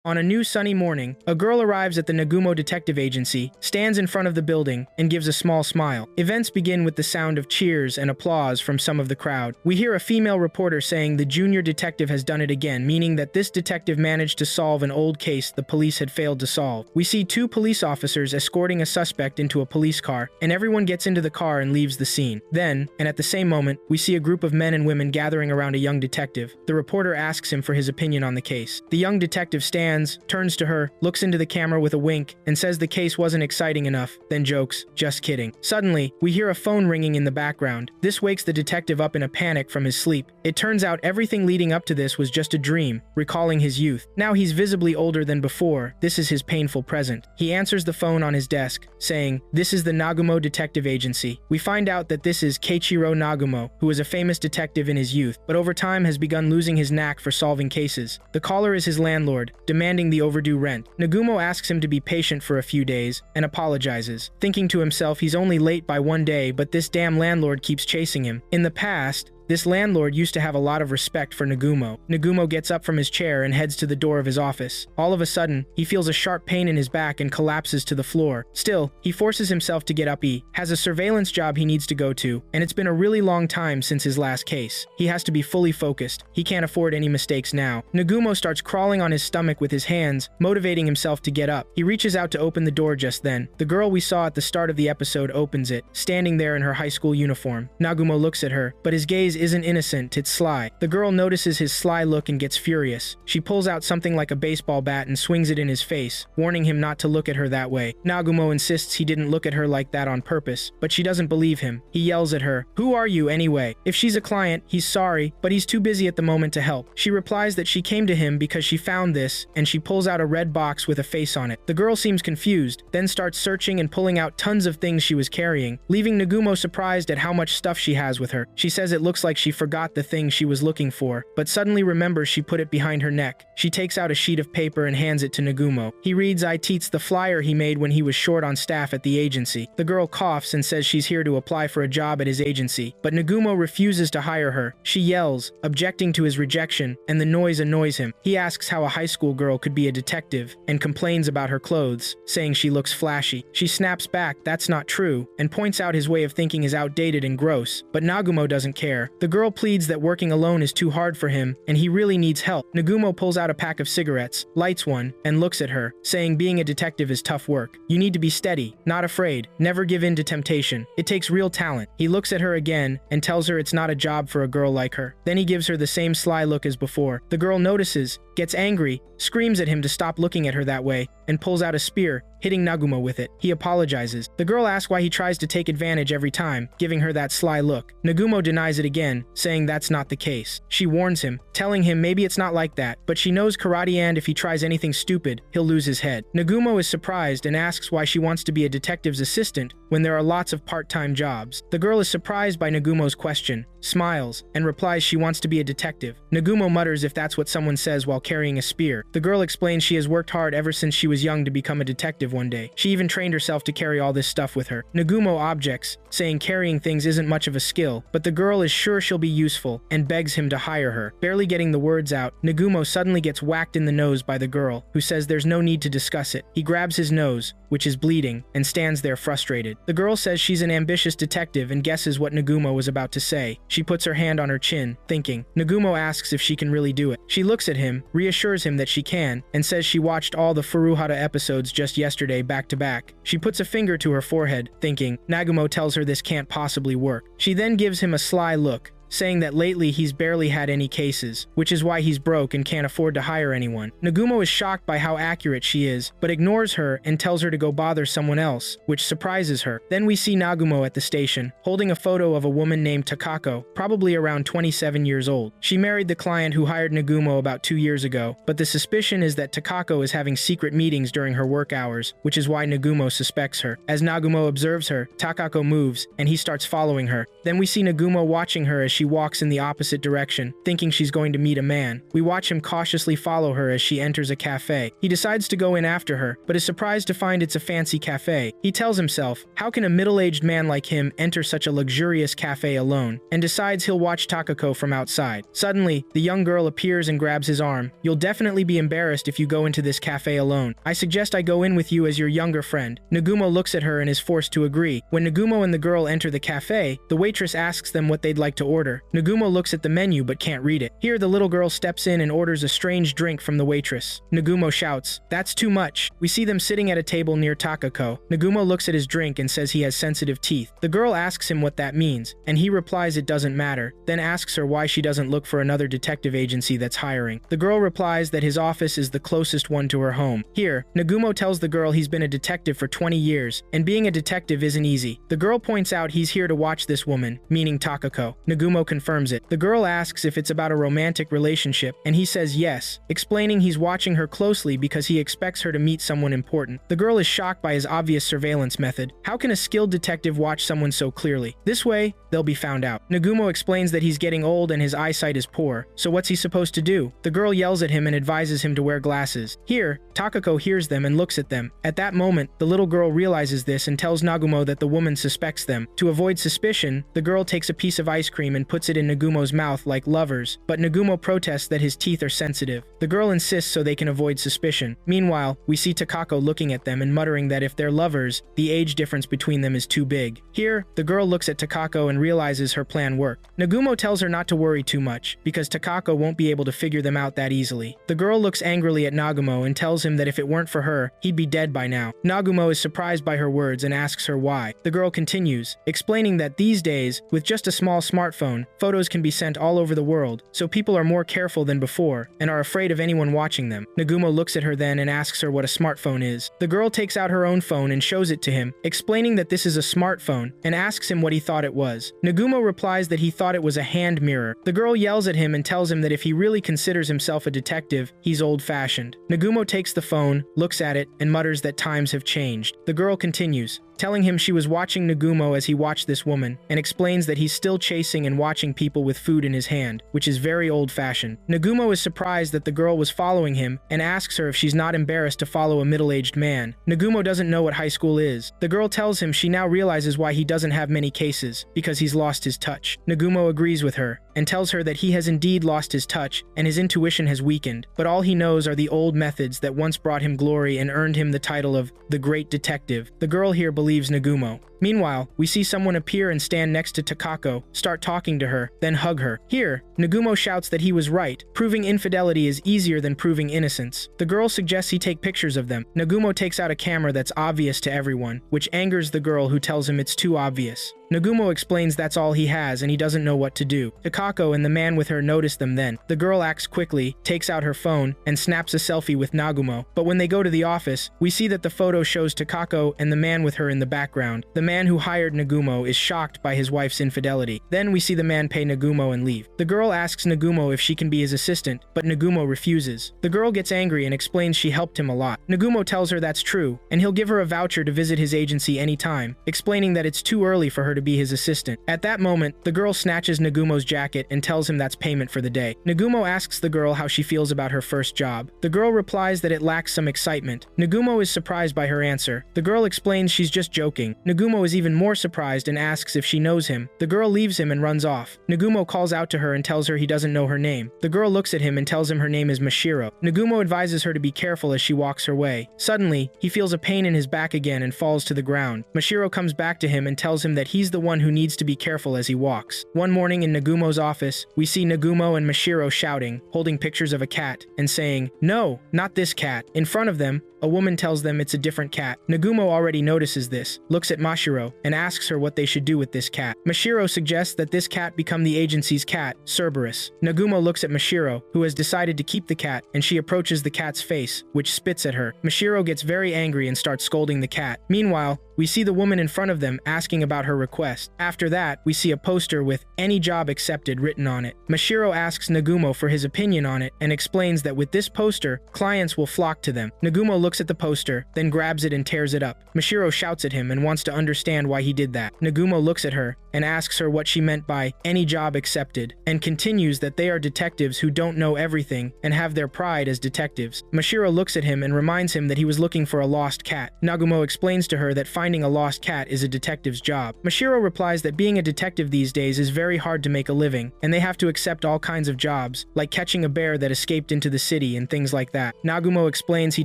On a new sunny morning, a girl arrives at the Nagumo Detective Agency, stands in front of the building, and gives a small smile. Events begin with the sound of cheers and applause from some of the crowd. We hear a female reporter saying the junior detective has done it again, meaning that this detective managed to solve an old case the police had failed to solve. We see two police officers escorting a suspect into a police car, and everyone gets into the car and leaves the scene. Then, and at the same moment, we see a group of men and women gathering around a young detective. The reporter asks him for his opinion on the case. The young detective stands, turns to her, looks into the camera with a wink, and says the case wasn't exciting enough, then jokes, "Just kidding." Suddenly, we hear a phone ringing in the background. This wakes the detective up in a panic from his sleep. It turns out everything leading up to this was just a dream, recalling his youth. Now he's visibly older than before. This is his painful present. He answers the phone on his desk, saying, "This is the Nagumo Detective Agency." We find out that this is Keiichiro Nagumo, who was a famous detective in his youth, but over time has begun losing his knack for solving cases. The caller is his landlord, demanding the overdue rent. Nagumo asks him to be patient for a few days, and apologizes, thinking to himself he's only late by one day, but this damn landlord keeps chasing him. In the past, this landlord used to have a lot of respect for Nagumo. Nagumo gets up from his chair and heads to the door of his office. All of a sudden, he feels a sharp pain in his back and collapses to the floor. Still, he forces himself to get up. He has a surveillance job he needs to go to, and it's been a really long time since his last case. He has to be fully focused. He can't afford any mistakes now. Nagumo starts crawling on his stomach with his hands, motivating himself to get up. He reaches out to open the door just then. The girl we saw at the start of the episode opens it, standing there in her high school uniform. Nagumo looks at her, but his gaze isn't innocent, it's sly. The girl notices his sly look and gets furious. She pulls out something like a baseball bat and swings it in his face, warning him not to look at her that way. Nagumo insists he didn't look at her like that on purpose, but she doesn't believe him. He yells at her, "Who are you anyway?" If she's a client, he's sorry, but he's too busy at the moment to help. She replies that she came to him because she found this, and she pulls out a red box with a face on it. The girl seems confused, then starts searching and pulling out tons of things she was carrying, leaving Nagumo surprised at how much stuff she has with her. She says it looks like she forgot the thing she was looking for, but suddenly remembers she put it behind her neck. She takes out a sheet of paper and hands it to Nagumo. He reads Ite's the flyer he made when he was short on staff at the agency. The girl coughs and says she's here to apply for a job at his agency, but Nagumo refuses to hire her. She yells, objecting to his rejection, and the noise annoys him. He asks how a high school girl could be a detective, and complains about her clothes, saying she looks flashy. She snaps back, "That's not true," and points out his way of thinking is outdated and gross, but Nagumo doesn't care. The girl pleads that working alone is too hard for him, and he really needs help. Nagumo pulls out a pack of cigarettes, lights one, and looks at her, saying being a detective is tough work. You need to be steady, not afraid, never give in to temptation. It takes real talent. He looks at her again, and tells her it's not a job for a girl like her. Then he gives her the same sly look as before. The girl notices, gets angry, screams at him to stop looking at her that way, and pulls out a spear, hitting Nagumo with it. He apologizes. The girl asks why he tries to take advantage every time, giving her that sly look. Nagumo denies it again, saying that's not the case. She warns him, telling him maybe it's not like that, but she knows karate and if he tries anything stupid, he'll lose his head. Nagumo is surprised and asks why she wants to be a detective's assistant when there are lots of part-time jobs. The girl is surprised by Nagumo's question, smiles, and replies she wants to be a detective. Nagumo mutters if that's what someone says while carrying a spear. The girl explains she has worked hard ever since she was young to become a detective one day. She even trained herself to carry all this stuff with her. Nagumo objects, saying carrying things isn't much of a skill, but the girl is sure she'll be useful, and begs him to hire her. Barely getting the words out, Nagumo suddenly gets whacked in the nose by the girl, who says there's no need to discuss it. He grabs his nose, which is bleeding, and stands there frustrated. The girl says she's an ambitious detective and guesses what Nagumo was about to say. She puts her hand on her chin, thinking. Nagumo asks if she can really do it. She looks at him, reassures him that she can, and says she watched all the Furuhara episodes just yesterday back to back. She puts a finger to her forehead, thinking. Nagumo tells her this can't possibly work. She then gives him a sly look, saying that lately he's barely had any cases, which is why he's broke and can't afford to hire anyone. Nagumo is shocked by how accurate she is, but ignores her and tells her to go bother someone else, which surprises her. Then we see Nagumo at the station, holding a photo of a woman named Takako, probably around 27 years old. She married the client who hired Nagumo about 2 years ago, but the suspicion is that Takako is having secret meetings during her work hours, which is why Nagumo suspects her. As Nagumo observes her, Takako moves, and he starts following her. Then we see Nagumo watching her as she walks in the opposite direction, thinking she's going to meet a man. We watch him cautiously follow her as she enters a cafe. He decides to go in after her, but is surprised to find it's a fancy cafe. He tells himself, how can a middle-aged man like him enter such a luxurious cafe alone? And decides he'll watch Takako from outside. Suddenly, the young girl appears and grabs his arm. You'll definitely be embarrassed if you go into this cafe alone. I suggest I go in with you as your younger friend. Nagumo looks at her and is forced to agree. When Nagumo and the girl enter the cafe, the waitress asks them what they'd like to order. Nagumo looks at the menu but can't read it. Here, the little girl steps in and orders a strange drink from the waitress. Nagumo shouts, "That's too much." We see them sitting at a table near Takako. Nagumo looks at his drink and says he has sensitive teeth. The girl asks him what that means, and he replies it doesn't matter, then asks her why she doesn't look for another detective agency that's hiring. The girl replies that his office is the closest one to her home. Here, Nagumo tells the girl he's been a detective for 20 years, and being a detective isn't easy. The girl points out he's here to watch this woman, meaning Takako. Nagumo confirms it. The girl asks if it's about a romantic relationship, and he says yes, explaining he's watching her closely because he expects her to meet someone important. The girl is shocked by his obvious surveillance method. How can a skilled detective watch someone so clearly? This way, they'll be found out. Nagumo explains that he's getting old and his eyesight is poor, so what's he supposed to do? The girl yells at him and advises him to wear glasses. Here, Takako hears them and looks at them. At that moment, the little girl realizes this and tells Nagumo that the woman suspects them. To avoid suspicion, the girl takes a piece of ice cream and puts it in Nagumo's mouth like lovers, but Nagumo protests that his teeth are sensitive. The girl insists so they can avoid suspicion. Meanwhile, we see Takako looking at them and muttering that if they're lovers, the age difference between them is too big. Here, the girl looks at Takako and realizes her plan worked. Nagumo tells her not to worry too much, because Takako won't be able to figure them out that easily. The girl looks angrily at Nagumo and tells him that if it weren't for her, he'd be dead by now. Nagumo is surprised by her words and asks her why. The girl continues, explaining that these days, with just a small smartphone, photos can be sent all over the world, so people are more careful than before, and are afraid of anyone watching them. Nagumo looks at her then and asks her what a smartphone is. The girl takes out her own phone and shows it to him, explaining that this is a smartphone, and asks him what he thought it was. Nagumo replies that he thought it was a hand mirror. The girl yells at him and tells him that if he really considers himself a detective, he's old-fashioned. Nagumo takes the phone, looks at it, and mutters that times have changed. The girl continues, telling him she was watching Nagumo as he watched this woman, and explains that he's still chasing and watching people with food in his hand, which is very old-fashioned. Nagumo is surprised that the girl was following him, and asks her if she's not embarrassed to follow a middle-aged man. Nagumo doesn't know what high school is. The girl tells him she now realizes why he doesn't have many cases, because he's lost his touch. Nagumo agrees with her, and tells her that he has indeed lost his touch, and his intuition has weakened, but all he knows are the old methods that once brought him glory and earned him the title of the Great Detective. The girl here believes Nagumo. Meanwhile, we see someone appear and stand next to Takako, start talking to her, then hug her. Here, Nagumo shouts that he was right. Proving infidelity is easier than proving innocence. The girl suggests he take pictures of them. Nagumo takes out a camera that's obvious to everyone, which angers the girl who tells him it's too obvious. Nagumo explains that's all he has and he doesn't know what to do. Takako and the man with her notice them then. The girl acts quickly, takes out her phone, and snaps a selfie with Nagumo. But when they go to the office, we see that the photo shows Takako and the man with her in the background. The man who hired Nagumo is shocked by his wife's infidelity. Then we see the man pay Nagumo and leave. The girl asks Nagumo if she can be his assistant, but Nagumo refuses. The girl gets angry and explains she helped him a lot. Nagumo tells her that's true, and he'll give her a voucher to visit his agency anytime, explaining that it's too early for her to be his assistant. At that moment, the girl snatches Nagumo's jacket and tells him that's payment for the day. Nagumo asks the girl how she feels about her first job. The girl replies that it lacks some excitement. Nagumo is surprised by her answer. The girl explains she's just joking. Nagumo is even more surprised and asks if she knows him. The girl leaves him and runs off. Nagumo calls out to her and tells her he doesn't know her name. The girl looks at him and tells him her name is Mashiro. Nagumo advises her to be careful as she walks her way. Suddenly, he feels a pain in his back again and falls to the ground. Mashiro comes back to him and tells him that he's the one who needs to be careful as he walks. One morning in Nagumo's office, we see Nagumo and Mashiro shouting, holding pictures of a cat, and saying, "No, not this cat." In front of them, a woman tells them it's a different cat. Nagumo already notices this, looks at Mashiro, and asks her what they should do with this cat. Mashiro suggests that this cat become the agency's cat, Cerberus. Nagumo looks at Mashiro, who has decided to keep the cat, and she approaches the cat's face, which spits at her. Mashiro gets very angry and starts scolding the cat. Meanwhile, We see the woman in front of them asking about her request. After that, we see a poster with "Any job accepted" written on it. Mashiro asks Nagumo for his opinion on it and explains that with this poster, clients will flock to them. Nagumo looks at the poster, then grabs it and tears it up. Mashiro shouts at him and wants to understand why he did that. Nagumo looks at her and asks her what she meant by "any job accepted," and continues that they are detectives who don't know everything and have their pride as detectives. Mashiro looks at him and reminds him that he was looking for a lost cat. Nagumo explains to her that finding a lost cat is a detective's job. Mashiro replies that being a detective these days is very hard to make a living, and they have to accept all kinds of jobs, like catching a bear that escaped into the city and things like that. Nagumo explains he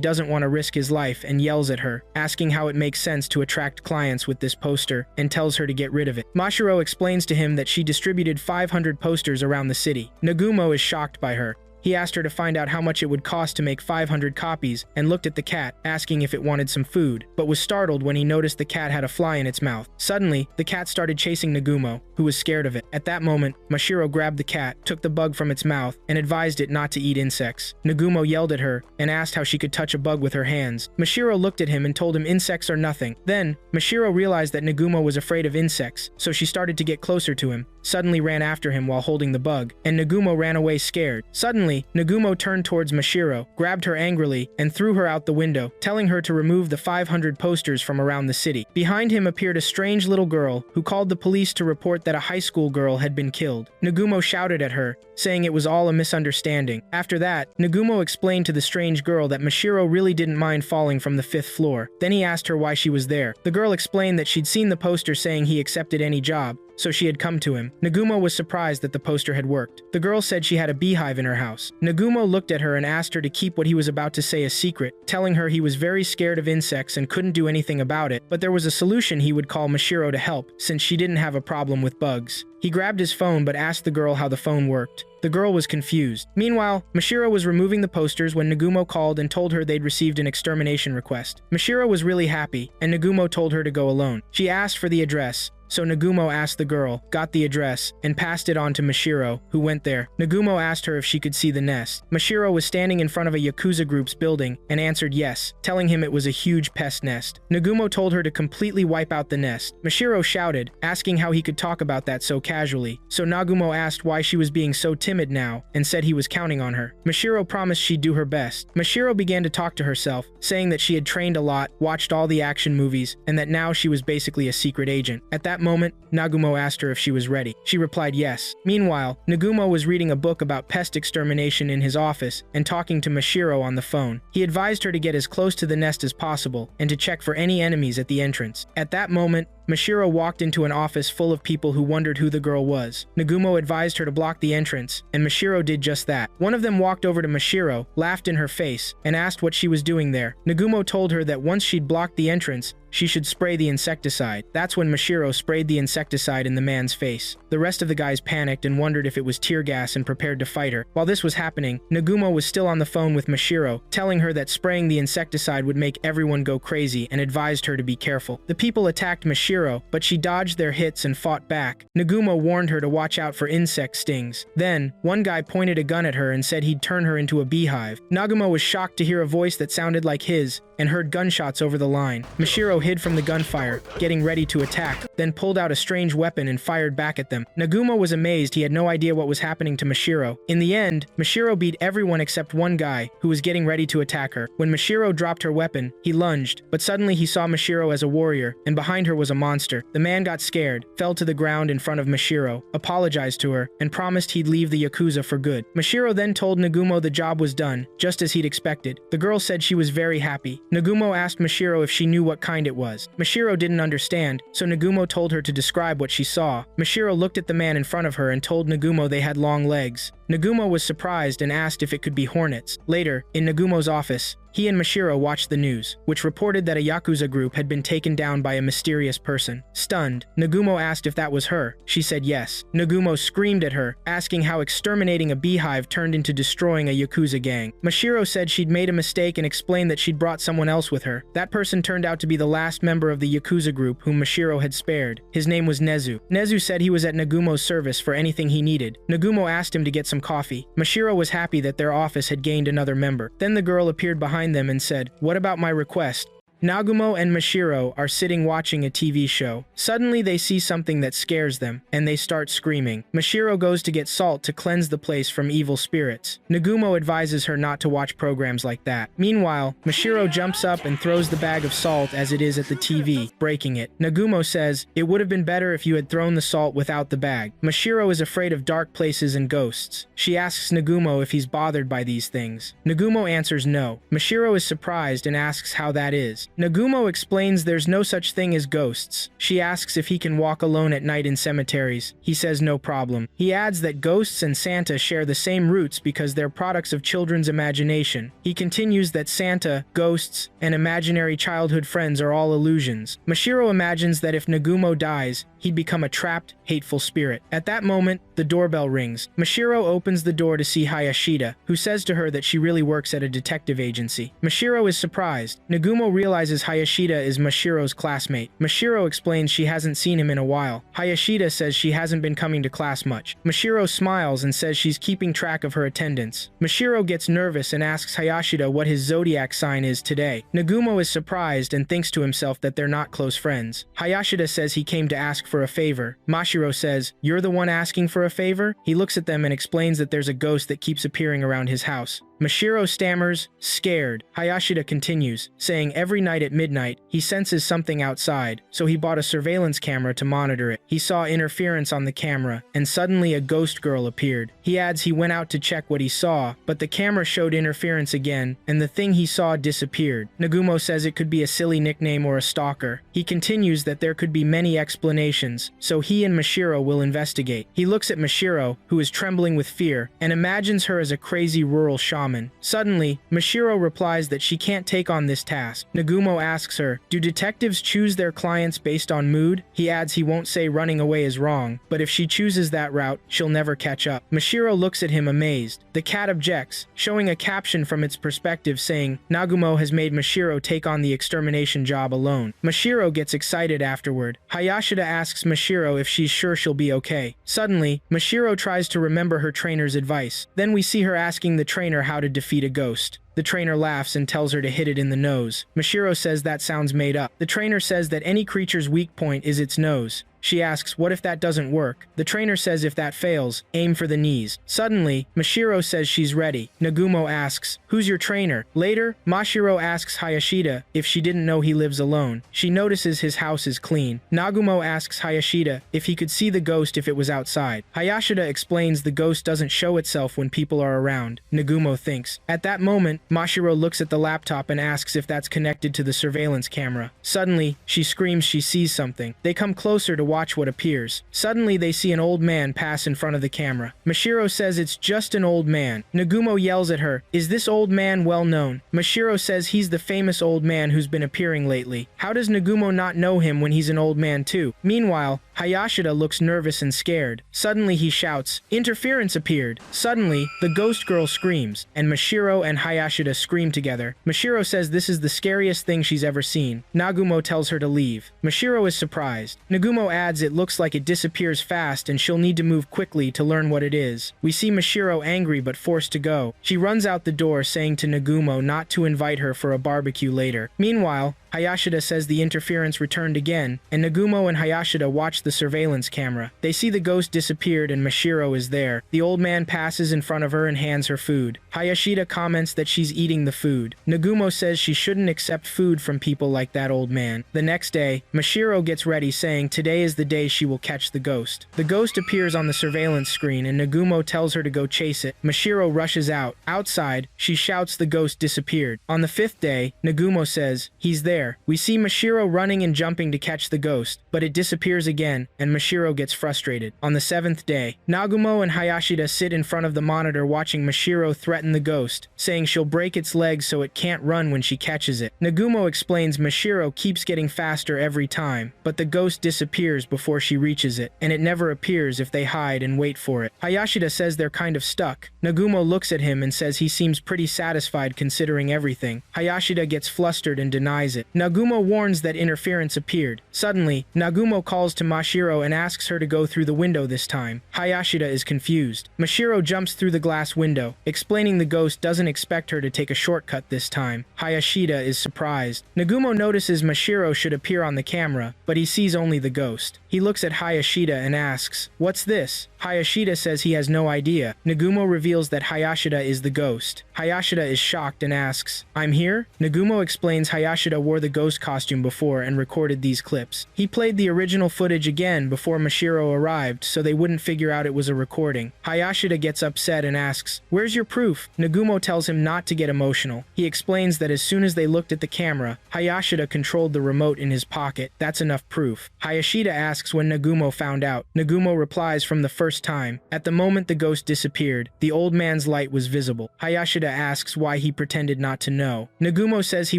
doesn't want to risk his life and yells at her, asking how it makes sense to attract clients with this poster, and tells her to get rid of it. Mashiro explains to him that she distributed 500 posters around the city. Nagumo is shocked by her. He asked her to find out how much it would cost to make 500 copies and looked at the cat, asking if it wanted some food, but was startled when he noticed the cat had a fly in its mouth. Suddenly, the cat started chasing Nagumo, who was scared of it. At that moment, Mashiro grabbed the cat, took the bug from its mouth, and advised it not to eat insects. Nagumo yelled at her and asked how she could touch a bug with her hands. Mashiro looked at him and told him insects are nothing. Then, Mashiro realized that Nagumo was afraid of insects, so she started to get closer to him, suddenly ran after him while holding the bug, and Nagumo ran away scared. Suddenly, Nagumo turned towards Mashiro, grabbed her angrily, and threw her out the window, telling her to remove the 500 posters from around the city. Behind him appeared a strange little girl, who called the police to report that a high school girl had been killed. Nagumo shouted at her, saying it was all a misunderstanding. After that, Nagumo explained to the strange girl that Mashiro really didn't mind falling from the 5th floor. Then he asked her why she was there. The girl explained that she'd seen the poster saying he accepted any job, so she had come to him. Nagumo was surprised that the poster had worked. The girl said she had a beehive in her house. Nagumo looked at her and asked her to keep what he was about to say a secret, telling her he was very scared of insects and couldn't do anything about it, but there was a solution: he would call Mashiro to help, since she didn't have a problem with bugs. He grabbed his phone but asked the girl how the phone worked. The girl was confused. Meanwhile, Mashiro was removing the posters when Nagumo called and told her they'd received an extermination request. Mashiro was really happy, and Nagumo told her to go alone. She asked for the address, so Nagumo asked the girl, got the address, and passed it on to Mashiro, who went there. Nagumo asked her if she could see the nest. Mashiro was standing in front of a Yakuza group's building and answered yes, telling him it was a huge pest nest. Nagumo told her to completely wipe out the nest. Mashiro shouted, asking how he could talk about that so casually, so Nagumo asked why she was being so timid now and said he was counting on her. Mashiro promised she'd do her best. Mashiro began to talk to herself, saying that she had trained a lot, watched all the action movies, and that now she was basically a secret agent. At that moment, Nagumo asked her if she was ready. She replied yes. Meanwhile, Nagumo was reading a book about pest extermination in his office and talking to Mashiro on the phone. He advised her to get as close to the nest as possible and to check for any enemies at the entrance. At that moment, Mashiro walked into an office full of people who wondered who the girl was. Nagumo advised her to block the entrance, and Mashiro did just that. One of them walked over to Mashiro, laughed in her face, and asked what she was doing there. Nagumo told her that once she'd blocked the entrance, she should spray the insecticide. That's when Mashiro sprayed the insecticide in the man's face. The rest of the guys panicked and wondered if it was tear gas and prepared to fight her. While this was happening, Nagumo was still on the phone with Mashiro, telling her that spraying the insecticide would make everyone go crazy and advised her to be careful. The people attacked Mashiro, but she dodged their hits and fought back. Nagumo warned her to watch out for insect stings. Then, one guy pointed a gun at her and said he'd turn her into a beehive. Nagumo was shocked to hear a voice that sounded like his and heard gunshots over the line. Mashiro hid from the gunfire, getting ready to attack, then pulled out a strange weapon and fired back at them. Nagumo was amazed. He had no idea what was happening to Mashiro. In the end, Mashiro beat everyone except one guy, who was getting ready to attack her. When Mashiro dropped her weapon, he lunged, but suddenly he saw Mashiro as a warrior, and behind her was a monster. The man got scared, fell to the ground in front of Mashiro, apologized to her, and promised he'd leave the Yakuza for good. Mashiro then told Nagumo the job was done, just as he'd expected. The girl said she was very happy. Nagumo asked Mashiro if she knew what kind it was. Mashiro didn't understand, so Nagumo told her to describe what she saw. Mashiro looked at the man in front of her and told Nagumo they had long legs. Nagumo was surprised and asked if it could be hornets. Later, in Nagumo's office, he and Mashiro watched the news, which reported that a Yakuza group had been taken down by a mysterious person. Stunned, Nagumo asked if that was her. She said yes. Nagumo screamed at her, asking how exterminating a beehive turned into destroying a Yakuza gang. Mashiro said she'd made a mistake and explained that she'd brought someone else with her. That person turned out to be the last member of the Yakuza group whom Mashiro had spared. His name was Nezu. Nezu said he was at Nagumo's service for anything he needed. Nagumo asked him to get some coffee. Mashiro was happy that their office had gained another member. Then the girl appeared behind them and said, "What about my request?" Nagumo and Mashiro are sitting watching a TV show. Suddenly they see something that scares them, and they start screaming. Mashiro goes to get salt to cleanse the place from evil spirits. Nagumo advises her not to watch programs like that. Meanwhile, Mashiro jumps up and throws the bag of salt as it is at the TV, breaking it. Nagumo says, "It would have been better if you had thrown the salt without the bag." Mashiro is afraid of dark places and ghosts. She asks Nagumo if he's bothered by these things. Nagumo answers no. Mashiro is surprised and asks how that is. Nagumo explains there's no such thing as ghosts. She asks if he can walk alone at night in cemeteries. He says no problem. He adds that ghosts and Santa share the same roots because they're products of children's imagination. He continues that Santa, ghosts, and imaginary childhood friends are all illusions. Mashiro imagines that if Nagumo dies, he'd become a trapped, hateful spirit. At that moment, the doorbell rings. Mashiro opens the door to see Hayashida, who says to her that she really works at a detective agency. Mashiro is surprised. Nagumo realizes Hayashida is Mashiro's classmate. Mashiro explains she hasn't seen him in a while. Hayashida says she hasn't been coming to class much. Mashiro smiles and says she's keeping track of her attendance. Mashiro gets nervous and asks Hayashida what his zodiac sign is today. Nagumo is surprised and thinks to himself that they're not close friends. Hayashida says he came to ask for a favor. Mashiro says, "You're the one asking for a favor?" He looks at them and explains that there's a ghost that keeps appearing around his house. Mashiro stammers, scared. Hayashida continues, saying every night at midnight, he senses something outside, so he bought a surveillance camera to monitor it. He saw interference on the camera, and suddenly a ghost girl appeared. He adds he went out to check what he saw, but the camera showed interference again, and the thing he saw disappeared. Nagumo says it could be a silly nickname or a stalker. He continues that there could be many explanations, so he and Mashiro will investigate. He looks at Mashiro, who is trembling with fear, and imagines her as a crazy rural shaman. Suddenly, Mashiro replies that she can't take on this task. Nagumo asks her, "Do detectives choose their clients based on mood?" He adds he won't say running away is wrong, but if she chooses that route, she'll never catch up. Mashiro looks at him amazed. The cat objects, showing a caption from its perspective saying, "Nagumo has made Mashiro take on the extermination job alone." Mashiro gets excited afterward. Hayashida asks Mashiro if she's sure she'll be okay. Suddenly, Mashiro tries to remember her trainer's advice. Then we see her asking the trainer how to defeat a ghost. The trainer laughs and tells her to hit it in the nose. Mashiro says that sounds made up. The trainer says that any creature's weak point is its nose. She asks, what if that doesn't work? The trainer says if that fails, aim for the knees. Suddenly, Mashiro says she's ready. Nagumo asks, "Who's your trainer?" Later, Mashiro asks Hayashida if she didn't know he lives alone. She notices his house is clean. Nagumo asks Hayashida if he could see the ghost if it was outside. Hayashida explains the ghost doesn't show itself when people are around. Nagumo thinks. At that moment, Mashiro looks at the laptop and asks if that's connected to the surveillance camera. Suddenly, she screams she sees something. They come closer to watch what appears. Suddenly, they see an old man pass in front of the camera. Mashiro says it's just an old man. Nagumo yells at her, "Is this old man well known?" Mashiro says he's the famous old man who's been appearing lately. How does Nagumo not know him when he's an old man too? Meanwhile, Hayashida looks nervous and scared. Suddenly he shouts, "Interference appeared!" Suddenly, the ghost girl screams, and Mashiro and Hayashida scream together. Mashiro says this is the scariest thing she's ever seen. Nagumo tells her to leave. Mashiro is surprised. Nagumo adds it looks like it disappears fast and she'll need to move quickly to learn what it is. We see Mashiro angry but forced to go. She runs out the door saying to Nagumo not to invite her for a barbecue later. Meanwhile, Hayashida says the interference returned again, and Nagumo and Hayashida watch the surveillance camera. They see the ghost disappeared and Mashiro is there. The old man passes in front of her and hands her food. Hayashida comments that she's eating the food. Nagumo says she shouldn't accept food from people like that old man. The next day, Mashiro gets ready saying today is the day she will catch the ghost. The ghost appears on the surveillance screen and Nagumo tells her to go chase it. Mashiro rushes out. Outside, she shouts the ghost disappeared. On the 5th day, Nagumo says, "He's there." We see Mashiro running and jumping to catch the ghost, but it disappears again, and Mashiro gets frustrated. On the 7th day, Nagumo and Hayashida sit in front of the monitor watching Mashiro threaten the ghost, saying she'll break its legs so it can't run when she catches it. Nagumo explains Mashiro keeps getting faster every time, but the ghost disappears before she reaches it, and it never appears if they hide and wait for it. Hayashida says they're kind of stuck. Nagumo looks at him and says he seems pretty satisfied considering everything. Hayashida gets flustered and denies it. Nagumo warns that interference appeared. Suddenly, Nagumo calls to Mashiro and asks her to go through the window this time. Hayashida is confused. Mashiro jumps through the glass window, explaining the ghost doesn't expect her to take a shortcut this time. Hayashida is surprised. Nagumo notices Mashiro should appear on the camera, but he sees only the ghost. He looks at Hayashida and asks, "What's this?" Hayashida says he has no idea. Nagumo reveals that Hayashida is the ghost. Hayashida is shocked and asks, "I'm here?" Nagumo explains Hayashida wore the ghost costume before and recorded these clips. He played the original footage again before Mashiro arrived so they wouldn't figure out it was a recording. Hayashida gets upset and asks, "Where's your proof?" Nagumo tells him not to get emotional. He explains that as soon as they looked at the camera, Hayashida controlled the remote in his pocket. That's enough proof. Hayashida asks when Nagumo found out. Nagumo replies from the first time. At the moment the ghost disappeared, the old man's light was visible. Hayashida asks why he pretended not to know. Nagumo says he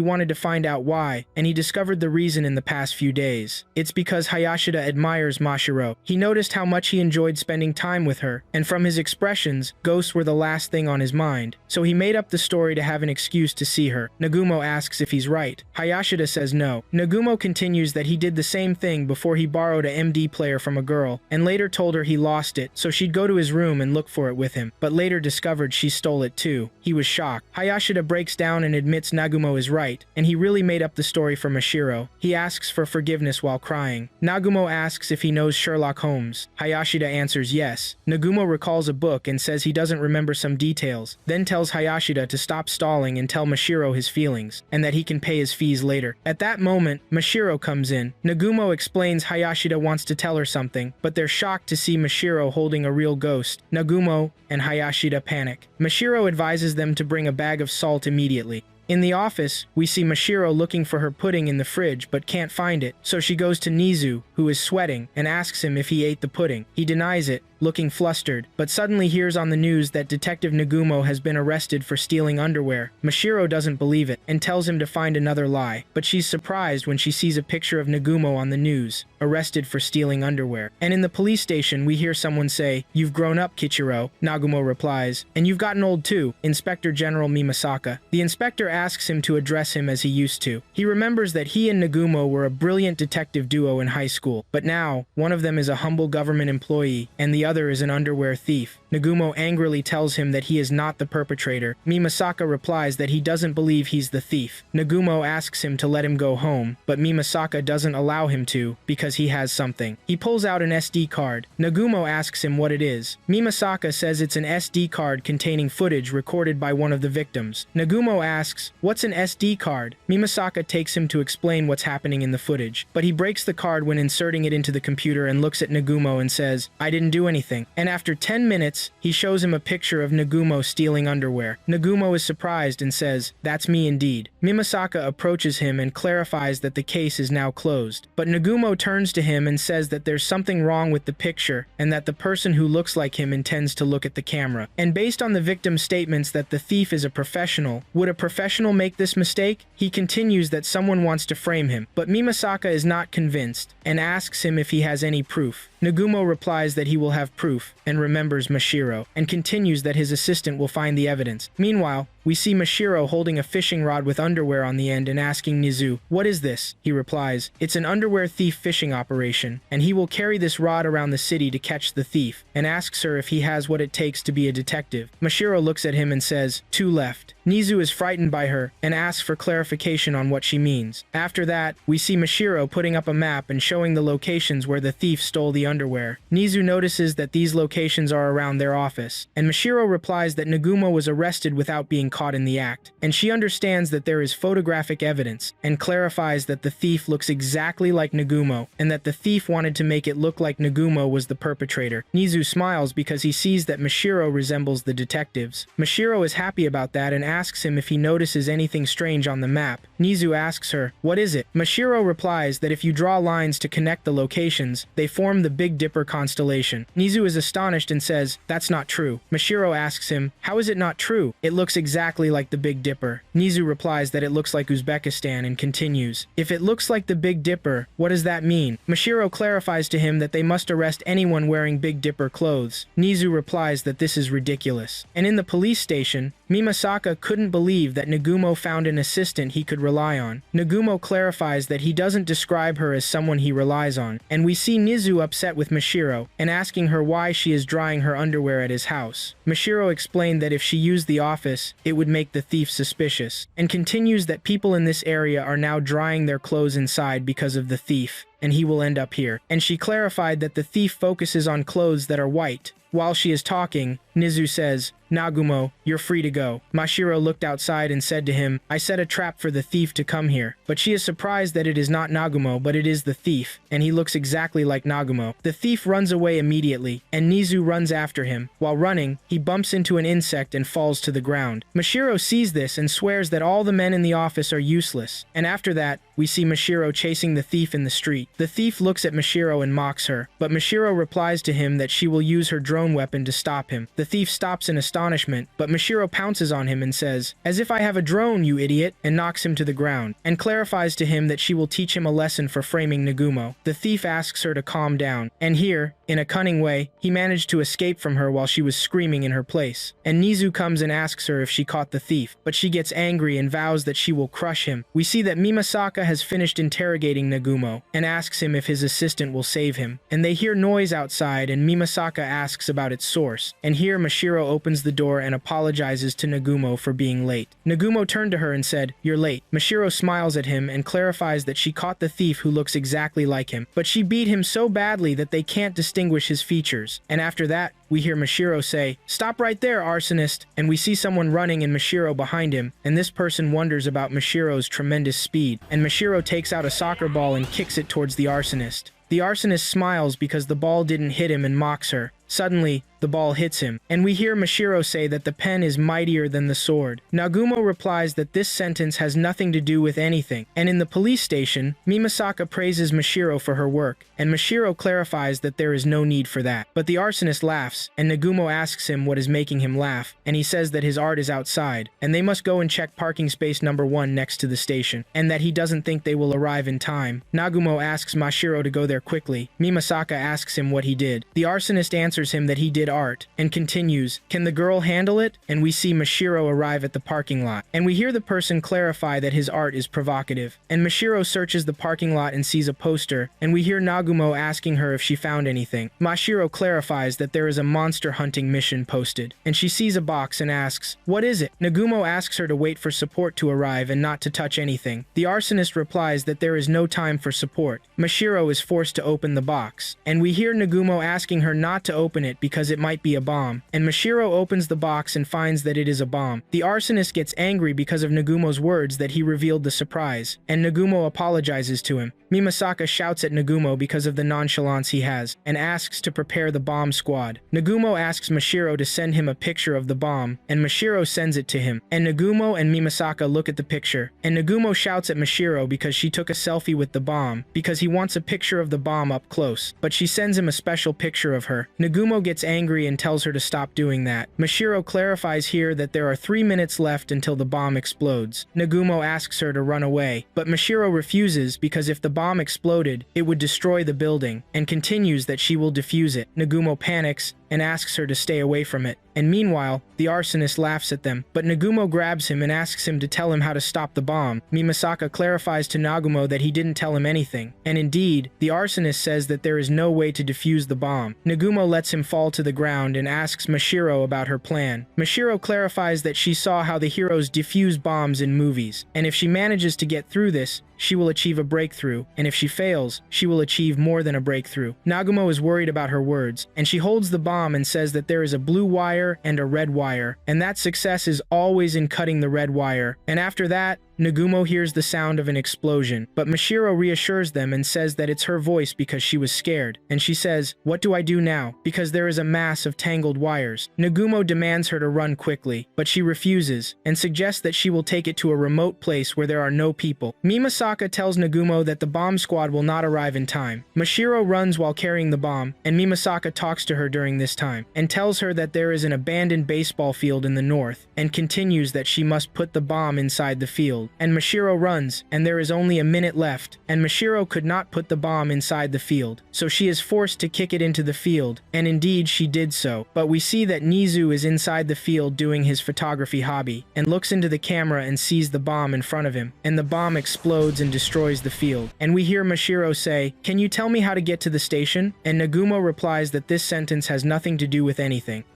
wanted to find out why, and he discovered the reason in the past few days. It's because Hayashida admires Mashiro. He noticed how much he enjoyed spending time with her, and from his expressions, ghosts were the last thing on his mind. So he made up the story to have an excuse to see her. Nagumo asks if he's right. Hayashida says no. Nagumo continues that he did the same thing before he borrowed a MD player from a girl, and later told her he lost it, so she'd go to his room and look for it with him, but later discovered she stole it too. He was shocked. Hayashida breaks down and admits Nagumo is right, and he really made up the story for Mashiro. He asks for forgiveness while crying. Nagumo asks if he knows Sherlock Holmes. Hayashida answers yes. Nagumo recalls a book and says he doesn't remember some details, then tells Hayashida to stop stalling and tell Mashiro his feelings, and that he can pay his fees later. At that moment, Mashiro comes in. Nagumo explains Hayashida wants to tell her something, but they're shocked to see Mashiro holding a real ghost. Nagumo and Hayashida panic. Mashiro advises them to bring a bag of salt immediately. In the office, we see Mashiro looking for her pudding in the fridge but can't find it, so she goes to Nizu, who is sweating, and asks him if he ate the pudding. He denies it, looking flustered, but suddenly hears on the news that Detective Nagumo has been arrested for stealing underwear. Mashiro doesn't believe it, and tells him to find another lie, but she's surprised when she sees a picture of Nagumo on the news, arrested for stealing underwear. And in the police station, we hear someone say, "You've grown up, Kichiro." Nagumo replies, "And you've gotten old too, Inspector General Mimasaka." The inspector asks him to address him as he used to. He remembers that he and Nagumo were a brilliant detective duo in high school, but now, one of them is a humble government employee, and the other is an underwear thief. Nagumo angrily tells him that he is not the perpetrator. Mimasaka replies that he doesn't believe he's the thief. Nagumo asks him to let him go home, but Mimasaka doesn't allow him to, because he has something. He pulls out an SD card. Nagumo asks him what it is. Mimasaka says it's an SD card containing footage recorded by one of the victims. Nagumo asks, "What's an SD card?" Mimasaka takes him to explain what's happening in the footage, but he breaks the card when inserting it into the computer and looks at Nagumo and says, "I didn't do anything." And after 10 minutes, he shows him a picture of Nagumo stealing underwear. Nagumo is surprised and says, "That's me indeed." Mimasaka approaches him and clarifies that the case is now closed. But Nagumo turns to him and says that there's something wrong with the picture and that the person who looks like him intends to look at the camera. And based on the victim's statements that the thief is a professional, would a professional make this mistake? He continues that someone wants to frame him, but Mimasaka is not convinced and asks him if he has any proof. Nagumo replies that he will have proof and remembers Mashiro, and continues that his assistant will find the evidence. Meanwhile, we see Mashiro holding a fishing rod with underwear on the end and asking Nizu, "What is this?" He replies, "It's an underwear thief fishing operation, and he will carry this rod around the city to catch the thief," and asks her if he has what it takes to be a detective. Mashiro looks at him and says, "Two left." Nizu is frightened by her and asks for clarification on what she means. After that, we see Mashiro putting up a map and showing the locations where the thief stole the underwear. Nizu notices that these locations are around their office, and Mashiro replies that Nagumo was arrested without being caught in the act, and she understands that there is photographic evidence, and clarifies that the thief looks exactly like Nagumo, and that the thief wanted to make it look like Nagumo was the perpetrator. Nizu smiles because he sees that Mashiro resembles the detectives. Mashiro is happy about that and asks him if he notices anything strange on the map. Nizu asks her, "What is it?" Mashiro replies that if you draw lines to connect the locations, they form the Big Dipper constellation. Nizu is astonished and says, "That's not true." Mashiro asks him, "How is it not true? It looks exactly like the Big Dipper." Nizu replies that it looks like Uzbekistan and continues, "If it looks like the Big Dipper, what does that mean?" Mashiro clarifies to him that they must arrest anyone wearing Big Dipper clothes. Nizu replies that this is ridiculous. And in the police station, Mimasaka couldn't believe that Nagumo found an assistant he could rely on. Nagumo clarifies that he doesn't describe her as someone he relies on, and we see Nizu upset with Mashiro and asking her why she is drying her underwear at his house. Mashiro explained that if she used the office, it would make the thief suspicious, and continues that people in this area are now drying their clothes inside because of the thief, and he will end up here. And she clarified that the thief focuses on clothes that are white. While she is talking, Nizu says, "Nagumo, you're free to go." Mashiro looked outside and said to him, "I set a trap for the thief to come here." But she is surprised that it is not Nagumo, but it is the thief, and he looks exactly like Nagumo. The thief runs away immediately, and Nizu runs after him. While running, he bumps into an insect and falls to the ground. Mashiro sees this and swears that all the men in the office are useless, and after that, we see Mashiro chasing the thief in the street. The thief looks at Mashiro and mocks her, but Mashiro replies to him that she will use her drone weapon to stop him. The thief stops in astonishment, but Mashiro pounces on him and says, "As if I have a drone, you idiot," and knocks him to the ground, and clarifies to him that she will teach him a lesson for framing Nagumo. The thief asks her to calm down, and here, in a cunning way, he managed to escape from her while she was screaming in her place. And Nizu comes and asks her if she caught the thief, but she gets angry and vows that she will crush him. We see that Mimasaka has finished interrogating Nagumo, and asks him if his assistant will save him. And they hear noise outside, and Mimasaka asks about its source. And here Mashiro opens the door and apologizes to Nagumo for being late. Nagumo turned to her and said, "You're late." Mashiro smiles at him and clarifies that she caught the thief who looks exactly like him, but she beat him so badly that they can't distinguish his features. And after that, we hear Mashiro say, "Stop right there, arsonist," and we see someone running and Mashiro behind him, and this person wonders about Mashiro's tremendous speed, and Mashiro takes out a soccer ball and kicks it towards the arsonist. The arsonist smiles because the ball didn't hit him and mocks her. Suddenly, the ball hits him, and we hear Mashiro say that the pen is mightier than the sword. Nagumo replies that this sentence has nothing to do with anything, and in the police station, Mimasaka praises Mashiro for her work, and Mashiro clarifies that there is no need for that. But the arsonist laughs, and Nagumo asks him what is making him laugh, and he says that his art is outside, and they must go and check parking space number 1 next to the station, and that he doesn't think they will arrive in time. Nagumo asks Mashiro to go there quickly. Mimasaka asks him what he did. The arsonist answers him that he did art, and continues, "Can the girl handle it?" And we see Mashiro arrive at the parking lot, and we hear the person clarify that his art is provocative. And Mashiro searches the parking lot and sees a poster, and we hear Nagumo asking her if she found anything. Mashiro clarifies that there is a monster hunting mission posted, and she sees a box and asks, "What is it?" Nagumo asks her to wait for support to arrive and not to touch anything. The arsonist replies that there is no time for support. Mashiro is forced to open the box, and we hear Nagumo asking her not to open it because it might be a bomb, and Mashiro opens the box and finds that it is a bomb. The arsonist gets angry because of Nagumo's words that he revealed the surprise, and Nagumo apologizes to him. Mimasaka shouts at Nagumo because of the nonchalance he has, and asks to prepare the bomb squad. Nagumo asks Mashiro to send him a picture of the bomb, and Mashiro sends it to him, and Nagumo and Mimasaka look at the picture, and Nagumo shouts at Mashiro because she took a selfie with the bomb, because he wants a picture of the bomb up close, but she sends him a special picture of her. Nagumo gets angry and tells her to stop doing that. Mashiro clarifies here that there are 3 minutes left until the bomb explodes. Nagumo asks her to run away, but Mashiro refuses because if the bomb exploded, it would destroy the building, and continues that she will defuse it. Nagumo panics and asks her to stay away from it. And meanwhile, the arsonist laughs at them, but Nagumo grabs him and asks him to tell him how to stop the bomb. Mimasaka clarifies to Nagumo that he didn't tell him anything, and indeed, the arsonist says that there is no way to defuse the bomb. Nagumo lets him fall to the ground and asks Mashiro about her plan. Mashiro clarifies that she saw how the heroes defuse bombs in movies, and if she manages to get through this, she will achieve a breakthrough, and if she fails, she will achieve more than a breakthrough. Nagumo is worried about her words, and she holds the bomb and says that there is a blue wire and a red wire, and that success is always in cutting the red wire. And after that, Nagumo hears the sound of an explosion, but Mashiro reassures them and says that it's her voice because she was scared, and she says, "What do I do now?" because there is a mass of tangled wires. Nagumo demands her to run quickly, but she refuses, and suggests that she will take it to a remote place where there are no people. Mimasaka tells Nagumo that the bomb squad will not arrive in time. Mashiro runs while carrying the bomb, and Mimasaka talks to her during this time, and tells her that there is an abandoned baseball field in the north, and continues that she must put the bomb inside the field. field, and Mashiro runs, and there is only a minute left, and Mashiro could not put the bomb inside the field, so she is forced to kick it into the field, and indeed she did so. But we see that Nizu is inside the field doing his photography hobby, and looks into the camera and sees the bomb in front of him, and the bomb explodes and destroys the field. And we hear Mashiro say, "Can you tell me how to get to the station?" And Nagumo replies that this sentence has nothing to do with anything.